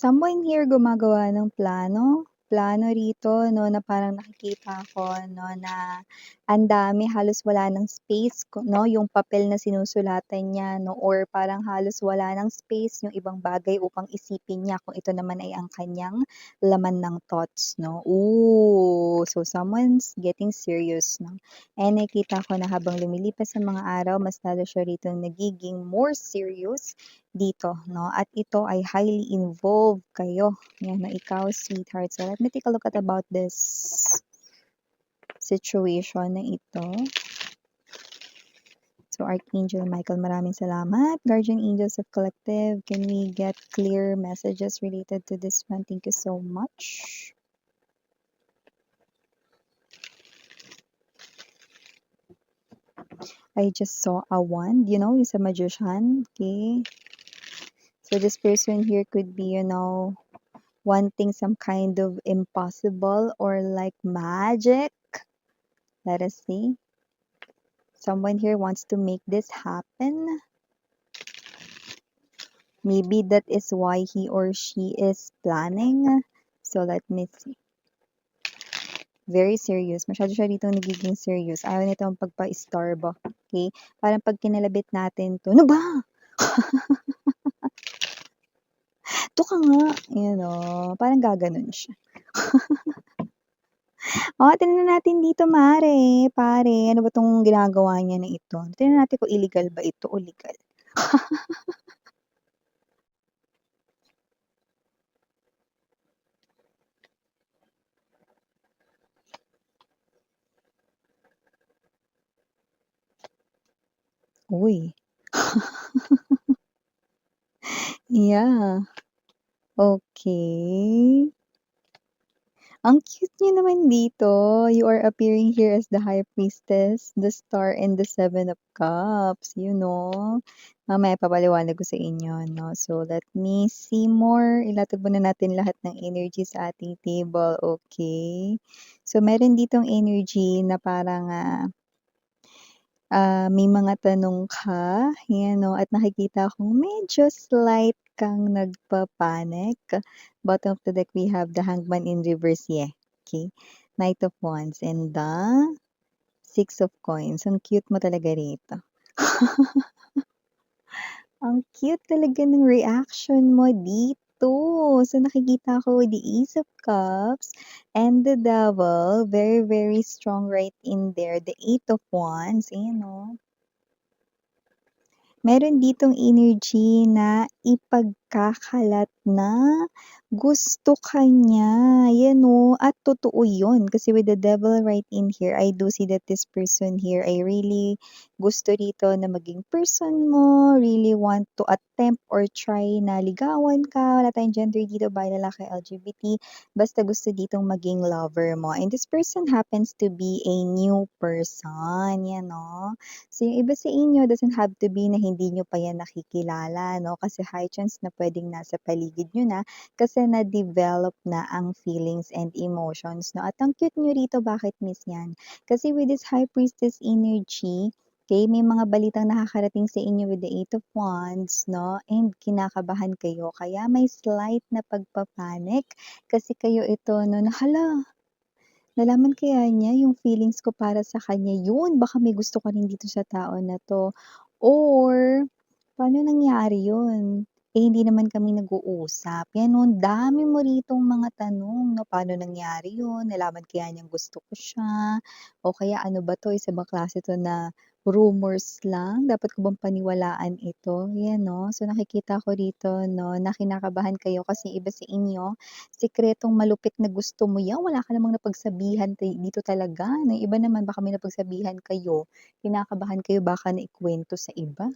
Someone here gumagawa ng plano. Plano rito 'no, na parang nakikita ko 'no, na ang dami, halos wala ng space 'no, yung papel na sinusulatan niya 'no, or parang halos wala ng space yung ibang bagay upang isipin niya kung ito naman ay ang kanyang laman ng thoughts 'no. Ooh, so someone's getting serious 'no. And nakikita ko na habang lumilipas ang mga araw, mas lalo siya ritong nagiging more serious dito 'no, at ito ay highly involved kayo, 'yan na ikaw sweetheart. So let me take a look at about this situation na ito. So Archangel Michael, maraming salamat. Guardian Angels of Collective, can we get clear messages related to this one? Thank you so much. I just saw a wand, he's a magician, okay? So this person here could be, wanting some kind of impossible or like magic. Let us see. Someone here wants to make this happen. Maybe that is why he or she is planning. So let me see. Very serious. Masyado siya dito nagiging serious. Ayaw nito ang pagpa-istorbo. Okay? Parang pag kinalabit natin to, ano ba? Ito ka nga. Parang gaganon siya. Tingnan natin dito mare, pare, ano ba 'tong ginagawa niya na ito? Tingnan natin kung illegal ba ito o legal. Uy. Yeah. Okay. Ang cute niyo naman dito. You are appearing here as the High Priestess, the Star, and the Seven of Cups, Mamaya papaliwanag ko sa inyo, no? So, let me see more. Ilatag muna natin lahat ng energy sa ating table, okay? So, meron ditong energy na parang, may mga tanong ka, 'yan 'no, at nakikita kong medyo slight kang nagpa-panic. Bottom of the deck, we have the Hangman in reverse, yeah, okay. Knight of Wands and the Six of Coins. Ang cute mo talaga rito. Ang cute talaga ng reaction mo dito. So, nakikita ko the Ace of Cups and the Devil, very, very strong right in there. The Eight of Wands, ayan 'no. Meron ditong energy na ipagkakalat na gusto ka niya, 'yan 'no, at totoo 'yun. Kasi with the devil right in here, I do see that this person here ay really gusto rito na maging person mo, really want to attempt or try na ligawan ka. Wala tayong gender dito, bi, lalaki, LGBT, basta gusto ditong maging lover mo. And this person happens to be a new person, 'yan 'no. So, yung iba sa inyo doesn't have to be na hindi nyo pa yan nakikilala, no? Kasi high chance na pwedeng nasa paligid nyo na kasi na-develop na ang feelings and emotions, no? At ang cute nyo rito, bakit miss yan? Kasi with this High Priestess energy, okay, may mga balitang nakakarating sa inyo with the Eight of Wands, no? And kinakabahan kayo. Kaya may slight na pagpapanik kasi kayo ito, no? Nahala, nalaman kaya niya yung feelings ko para sa kanya, yun baka may gusto ka rin dito sa tao na 'to, or paano nangyari yun? Hindi naman kami nag-uusap, yan 'no, ang dami mo ritong mga tanong 'no, paano nangyari yun, nalaman kaya niyang gusto ko siya, o kaya ano ba 'to, isa bang klase 'to na rumors lang, dapat ko bang paniwalaan ito, yan 'no. So nakikita ko rito 'no, na kinakabahan kayo kasi iba sa inyo sikretong malupit na gusto mo 'yan, wala ka namang napagsabihan dito talaga, ng iba naman baka may napagsabihan kayo, kinakabahan kayo baka naikwento sa iba.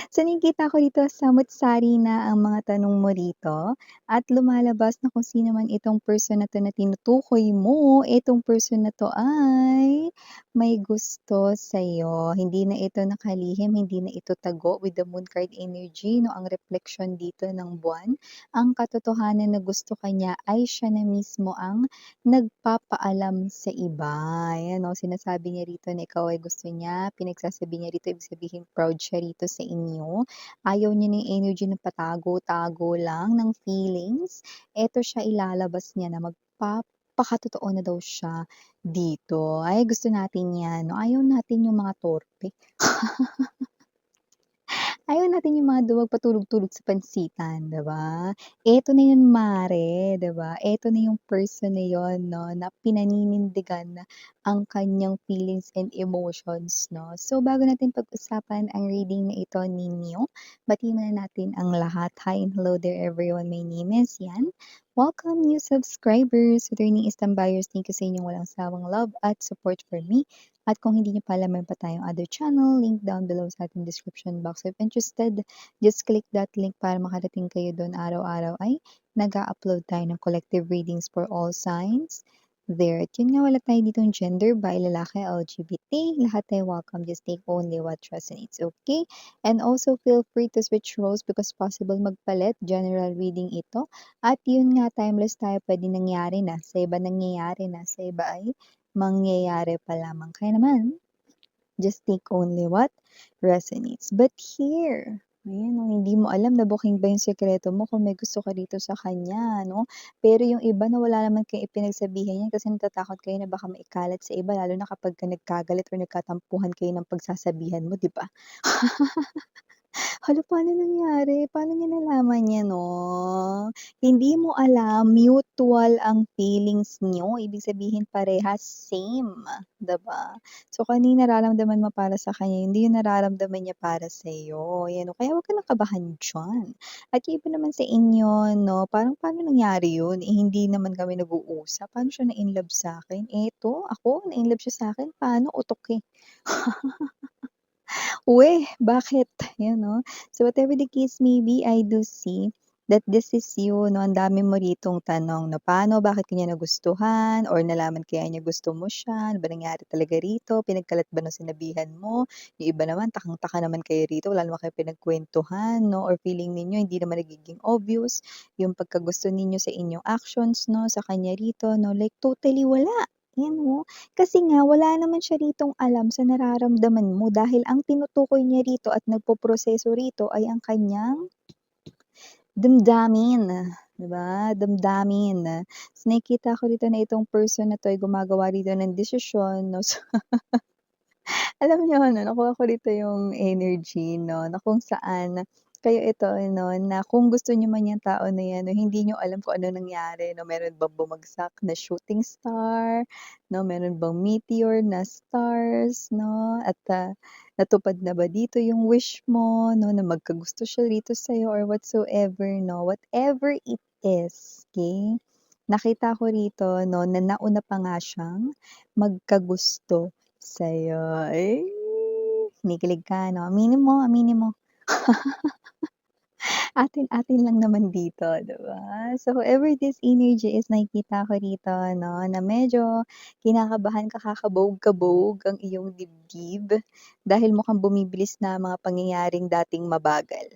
So, nakikita ko dito samut-sari na ang mga tanong mo rito at lumalabas na kung sino man itong person na 'to na tinutukoy mo, itong person na 'to ay may gusto sa'yo. Hindi na ito nakalihim, hindi na ito tago with the Moon card energy 'no, ang reflection dito ng buwan. Ang katotohanan na gusto ka niya ay siya na mismo ang nagpapaalam sa iba. Ayan 'no, sinasabi niya rito na ikaw ay gusto niya, pinagsasabi niya rito, ibig sabihin proud siya rito sa inyo. Ayaw niya ng energy na patago-tago lang ng feelings. Eto siya, ilalabas niya na magpapakatotoo na daw siya dito. Ay, gusto natin 'yan 'no, ayaw natin yung mga torpe. Ayaw natin yung mga magpatulog-tulog sa pansitan, 'di ba? Eto na yun mare, 'di ba? Eto na yung person na yun 'no, na pinaninindigan na ang kanyang feelings and emotions 'no. So, bago natin pag-usapan ang reading na ito ninyo, batiin muna natin ang lahat. Hi and hello there everyone, my name is Yan. Welcome new subscribers, returning buyers, thank you sa inyong walang sawang love at support for me. At kung hindi niyo pa alam, meron pa tayong other channel, link down below sa ating description box. If interested, just click that link para makarating kayo doon. Araw-araw ay nag-a-upload tayo ng collective readings for all signs. There. At yun nga, wala tayo ditong gender, by lalaki, LGBT, lahat tayo welcome. Just take only what resonates, okay? And also feel free to switch roles because possible magpalit. General reading ito. At yun nga, timeless tayo, pwede nangyari na. Sa iba nangyayari na, sa iba ay mangyayari pa lamang. Kaya naman, just take only what resonates. But here, ayan, oh, hindi mo alam na booking ba yung sekreto mo kung may gusto ka dito sa kanya, no? Pero yung iba na wala naman kayo ipinagsabihan yan kasi natatakot kayo na baka maikalat sa iba, lalo na kapag ka nagkagalit or nagkatampuhan kayo ng pagsasabihan mo, di ba? Hala, paano nangyari? Paano niya nalaman 'yan 'no? Hindi mo alam, mutual ang feelings niyo, ibig sabihin parehas same, 'di ba? So, kung ano yung nararamdaman mo para sa kanya, hindi yung nararamdaman niya para sa'yo, 'yan 'no. Kaya huwag ka ng kabahan diyan. At yung iba naman sa inyo 'no, parang paano nangyari yun, eh, hindi naman kami nag-uusap, paano siya na-inlove sa'kin? Eto, ako na-inlove siya sa'kin, paano, utok, eh. Weh, bakit? Yun 'no. So whatever the case may be, I do see that this is you 'no, ang dami mo ritong tanong na paano, bakit ka niya nagustuhan or nalaman kaya niya gusto mo siya, ano ba nangyari talaga rito, pinagkalat ba ng sinabihan mo? Yung iba naman takang-taka naman kayo rito, wala naman kayong pinagkuwentuhan 'no, or feeling ninyo hindi naman nagiging obvious yung pagkagusto ninyo sa inyong actions 'no, sa kanya rito 'no, like totally wala, 'yan 'no. Kasi nga wala naman siya ritong alam sa nararamdaman mo dahil ang tinutukoy niya rito at nagpoproseso rito ay ang kanyang damdamin, 'di ba? Damdamin. So, nakikita ko rito na itong person na 'to ay gumagawa rito ng desisyon 'no. So, alam niyo ano, nakuha ko dito yung energy 'no, na kung saan kayo ito 'no, na kung gusto niyo man yung tao na 'yan 'no, hindi niyo alam kung ano nangyari 'no, meron bang bumagsak na shooting star 'no, meron bang meteor na stars 'no, at, natupad na ba dito yung wish mo 'no, na magkagusto siya rito sa'yo or whatsoever 'no, whatever it is, okey? Nakita ko rito 'no, na nauna pa nga siyang magkagusto sa'yo. Ay, kinikilig ka 'no? Aminin mo, aminin mo. Atin-atin lang naman dito, 'di ba? So, whoever this energy is, nakikita ko rito 'no, na medyo kinakabahan ka, kakabog-kabog ang iyong dibdib dahil mukhang bumibilis na ang mga pangyayaring dating mabagal.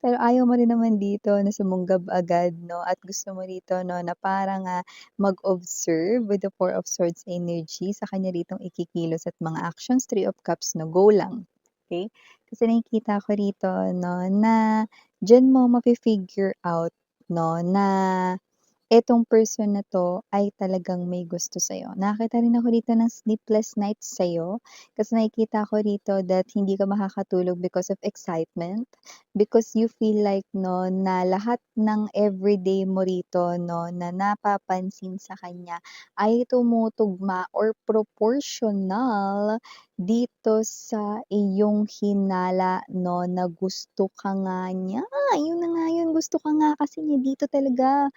Pero ayaw mo rin naman dito na sumunggab agad 'no, at gusto mo rito 'no, na parang, mag-observe with the Four of Swords energy sa kanya ritong ikikilos at mga actions. Three of Cups 'no, go lang, okey? Kasi nakikita ko rito 'no, na diyan mo mafi-figure out 'no, na etong person na 'to ay talagang may gusto sa'yo. Nakakita rin ako dito ng sleepless nights sa'yo, kasi nakikita ko rito that hindi ka makakatulog because of excitement, because you feel like 'no, na lahat ng everyday mo rito 'no, na napapansin sa kanya ay tumutugma or proportional dito sa iyong hinala 'no, na gusto ka nga niya. Yun na nga yun, gusto ka nga kasi niya dito talaga.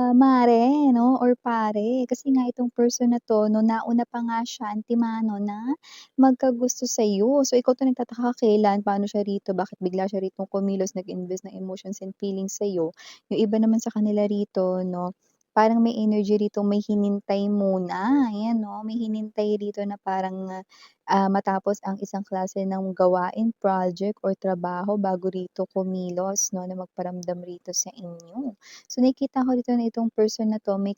Mare 'no or pare, kasi nga itong person na 'to 'no, nauna pa nga siya antimano na magkagusto sa'yo. So, ikaw 'to nagtataka kailan, paano siya rito, bakit bigla siya ritong kumilos, nag-invest ng emotions and feelings sa'yo. Yung iba naman sa kanila rito 'no, parang may energy rito, may hinintay muna, ayan 'no, may hinintay rito na parang, matapos ang isang klase ng gawain, project or trabaho bago rito kumilos 'no, na magparamdam rito sa inyo. So, nakikita ko dito na itong person na 'to may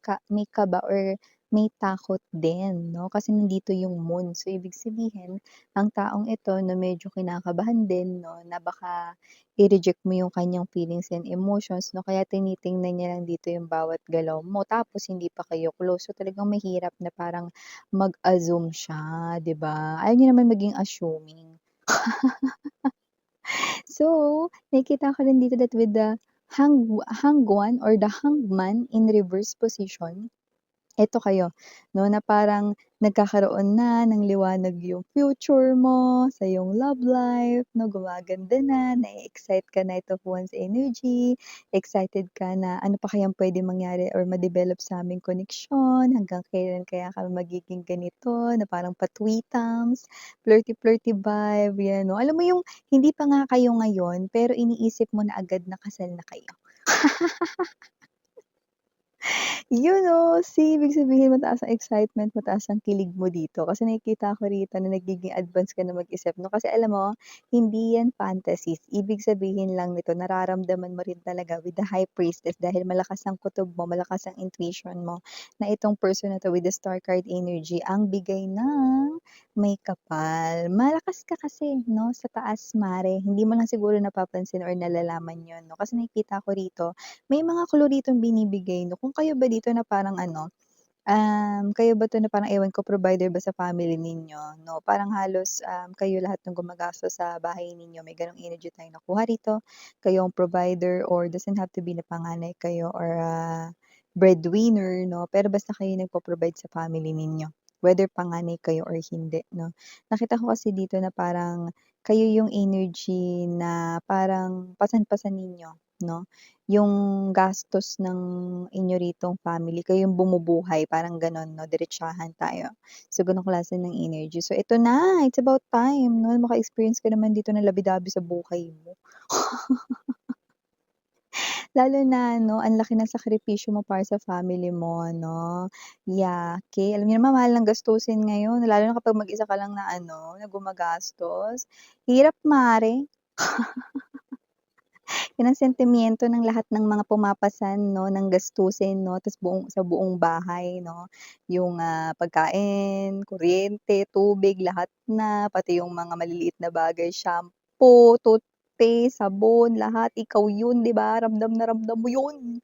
kaba or may takot din 'no, kasi nandito yung moon. So, ibig sabihin ang taong ito na medyo kinakabahan din 'no, na baka i-reject mo yung kanyang feelings and emotions 'no, kaya tinitingnan niya lang dito yung bawat galaw mo tapos hindi pa kayo close. So, talagang mahirap na parang mag-assume siya, 'di ba? Ayaw niya naman maging assuming. So, nakikita ko rin dito that with the hangwan or the hangman in reverse position, eto kayo 'no, na parang nagkakaroon na ng liwanag yung future mo sa iyong love life 'no, gumaganda na, na-e-excite ka na ito one's energy, excited ka na ano pa kayang puwedeng mangyari or ma-develop sa aming koneksyon, hanggang kailan kaya kami magiging ganito na parang patwitams, flirty-flirty vibe, 'yan 'no. Alam mo yung hindi pa nga kayo ngayon, pero iniisip mo na agad na kasal na kayo. Yun oh, see ibig sabihin mataas ang excitement, mataas ang kilig mo dito kasi nakikita ko rito na nagiging advance ka na mag-isip 'no, kasi alam mo hindi yan fantasies, ibig sabihin lang nito nararamdaman mo rin talaga with the High Priestess dahil malakas ang kutob mo, malakas ang intuition mo na itong person na 'to with the Star card energy ang bigay ng may kapal. Malakas ka kasi 'no, sa taas mare, hindi mo lang siguro napapansin or nalalaman yun 'no, kasi nakikita ko rito may mga clue ditong binibigay 'no, kung kayo ba dito na parang ano, kayo ba 'to na parang ewan ko provider ba sa family ninyo 'no, parang halos, kayo lahat ng gumagastos sa bahay ninyo, may gano'ng energy tayong nakuha rito. Kayo ang provider or doesn't have to be na panganay kayo or, breadwinner 'no, pero basta kayo nagpo-provide sa family ninyo, whether panganay kayo or hindi 'no. Nakita ko kasi dito na parang kayo yung energy na parang pasan-pasan ninyo 'no. Yung gastos ng inyo ritong family, kayong bumubuhay parang gano'n 'no, diretsahan tayo. So, gano'ng klase ng energy. So, ito na, it's about time 'no, maka-experience ka naman dito ng labi-dabi sa buhay mo. Lalo na 'no, ang laki ng sakripisyo mo para sa family mo 'no, yake. Alam niyo naman mahal ng gastusin ngayon, lalo na kapag mag-isa ka lang na ano, na gumagastos. Hirap mare. 'Yun ang sentimiento ng lahat ng mga pumapasan 'no, ng gastusin 'no, ta's sa buong bahay 'no. Yung, pagkain, kuryente, tubig, lahat na, pati yung mga maliliit na bagay, shampoo, toothpaste, sabon, lahat ikaw yun 'di ba, ramdam na ramdam mo yun.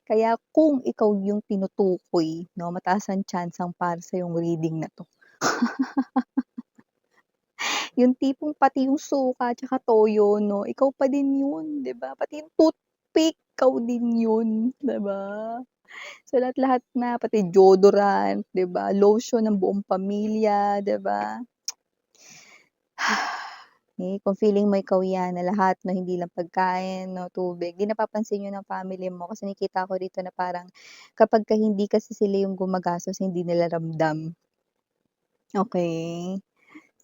Kaya kung ikaw yung tinutukoy 'no, mataas ang tsansang para sa'yong reading na 'to. Yung tipong pati yung suka tsaka toyo 'no, ikaw pa din yun, 'di ba? Pati yung toothpick, ikaw din yun, 'di ba? So, lahat-lahat na, pati deodorant, 'di ba, lotion ng buong pamilya, 'di ba? Eh, kung feeling mo ikaw 'yan na lahat 'no, hindi lang pagkain 'no, tubig, 'di napapansin yun ng family mo kasi nakikita ko dito na parang kapagka hindi kasi sila yung gumagastos, hindi nila ramdam, okey?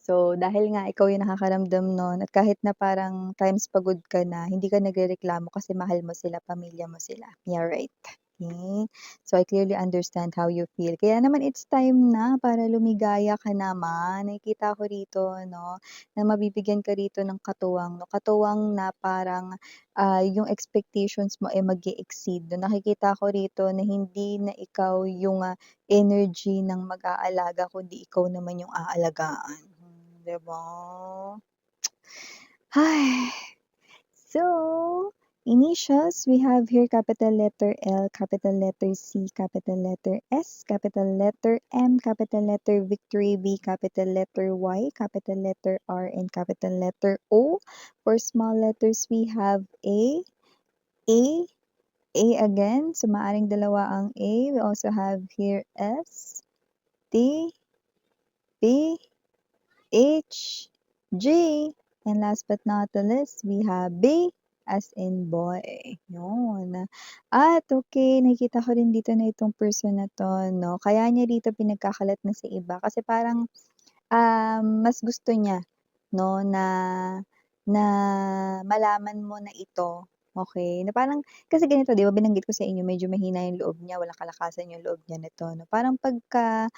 So, dahil nga ikaw yung nakakaramdam nun at kahit na parang times pagod ka na, hindi ka nagrereklamo kasi mahal mo sila, pamilya mo sila. Yeah, right. Okay. So, I clearly understand how you feel. Kaya naman it's time na para lumigaya ka naman. Nakikita ko rito 'no, na mabibigyan ka rito ng katuwang 'no, katuwang na parang, yung expectations mo ay mag-e-exceed 'no. Nakikita ko rito na hindi na ikaw yung, energy ng mag-aalaga kundi ikaw naman yung aalagaan. 'Di ba? Ay, so, initials, we have here capital letter L, capital letter C, capital letter S, capital letter M, capital letter Victory, V, capital letter Y, capital letter R, and capital letter O. For small letters, we have A, A again. So, maaring dalawa ang A. We also have here S, T, B, H, J, and last but not the least, we have B as in boy. Yun. At okay, nakikita ko rin dito na itong person na 'to 'no, kaya niya dito pinagkakalat na sa iba kasi parang, mas gusto niya 'no na na malaman mo na ito, okey, na parang kasi ganito 'di ba binanggit ko sa inyo medyo mahina yung loob niya, walang kalakasan yung loob niya nito 'no. Parang pagka,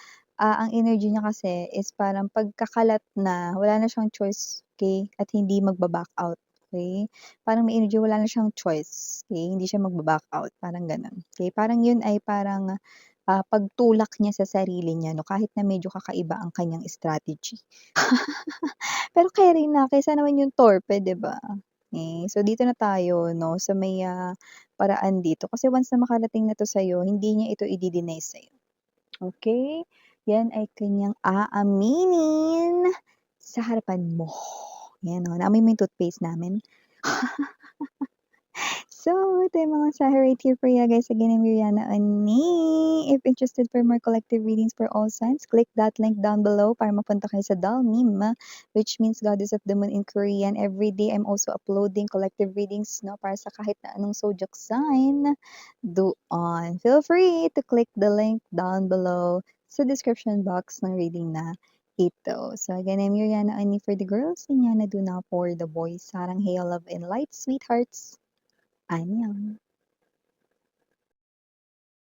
ang energy niya kasi is parang pagkakalat na, wala na siyang choice, okey, at hindi magba-back out, okey. Parang may energy wala na siyang choice, okey, hindi siya magba-back out, parang gano'n, okey. Parang yun ay parang, pagtulak niya sa sarili niya 'no, kahit na medyo kakaiba ang kanyang strategy. Pero carry na, kaysa naman yung torpe, 'di ba? So dito na tayo 'no, sa may, paraan dito kasi once na makarating na 'to sa'yo, hindi niya ito i-de-deny sa'yo. Okey? Yan ay kanyang aaminin sa harapan mo. Yan oh, naamoy mo yung toothpaste namin? So, ito yung mga mensahe right here for you guys. Again, I'm Rihanna Ani. If interested for more collective readings for all signs, click that link down below para mapunta kayo sa Dalmim, which means Goddess of the Moon in Korean. Every day, I'm also uploading collective readings no, para sa kahit na anong zodiac sign doon. Feel free to click the link down below sa description box ng reading na ito. So again, I'm Rihanna Ani for the girls, and Yana Duna for the boys. Sarang hail, love, and light, sweethearts. 안녕.